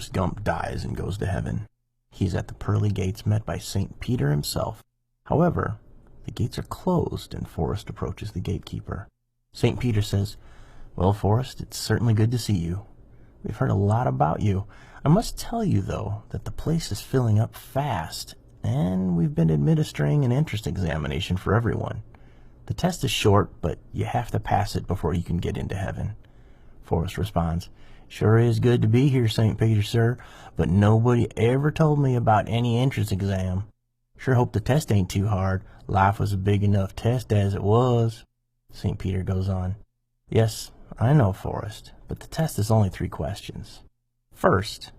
Forrest Gump dies and goes to heaven. He's at the pearly gates met by St. Peter himself. However, the gates are closed and Forrest approaches the gatekeeper. St. Peter says, "Well, Forrest, it's certainly good to see you. We've heard a lot about you. I must tell you, though, that the place is filling up fast, and we've been administering an entrance examination for everyone. The test is short, but you have to pass it before you can get into heaven." Forrest responds, "Sure is good to be here, St. Peter, sir, but nobody ever told me about any entrance exam. Sure hope the test ain't too hard. Life was a big enough test as it was." St. Peter goes on, "Yes, I know, Forrest, but the test is only 3 questions. First,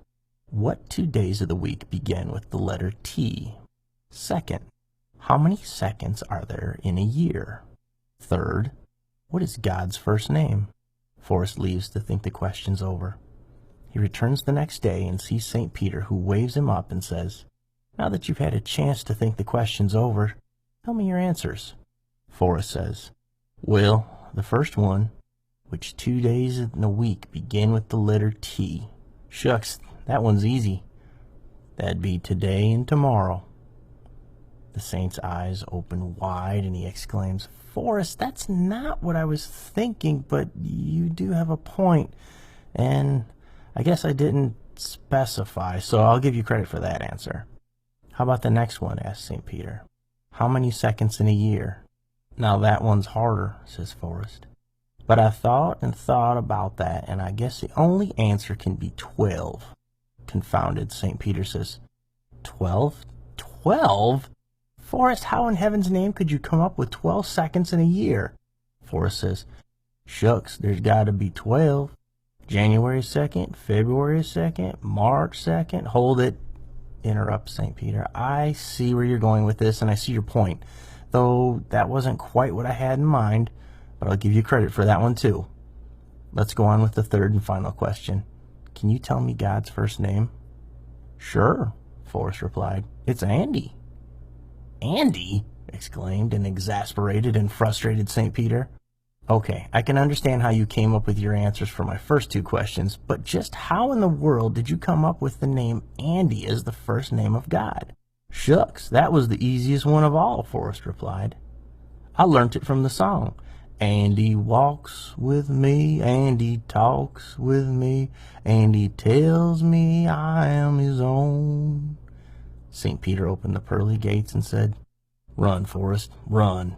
what 2 days of the week begin with the letter T? Second, how many seconds are there in a year? Third, what is God's first name?" Forrest leaves to think the questions over. He returns the next day and sees St. Peter, who waves him up and says, "Now that you've had a chance to think the questions over, tell me your answers." Forrest says, "Well, the first one, which 2 days in a week begin with the letter T? Shucks, that one's easy. That'd be today and tomorrow." The saint's eyes open wide and he exclaims, "Forrest, that's not what I was thinking, but you do have a point, and I guess I didn't specify, so I'll give you credit for that answer." "How about the next one?" asked St. Peter. "How many seconds in a year?" "Now that one's harder," says Forrest. "But I thought and thought about that, and I guess the only answer can be 12. Confounded, St. Peter says, 12? 12? Forrest, how in heaven's name could you come up with 12 seconds in a year?" Forrest says, "Shucks, there's got to be 12. January 2nd, February 2nd, March 2nd. Hold it," interrupts St. Peter. "I see where you're going with this, and I see your point, though that wasn't quite what I had in mind, but I'll give you credit for that one too. Let's go on with the third and final question. Can you tell me God's first name?" "Sure," Forrest replied. "It's Andy." "Andy?" exclaimed an exasperated and frustrated St. Peter. "Okay, I can understand how you came up with your answers for my first 2 questions, but just how in the world did you come up with the name Andy as the first name of God?" "Shucks, that was the easiest one of all," Forrest replied. "I learnt it from the song. Andy walks with me, Andy talks with me, Andy tells me I am his own." St. Peter opened the pearly gates and said, "Run, Forrest, run.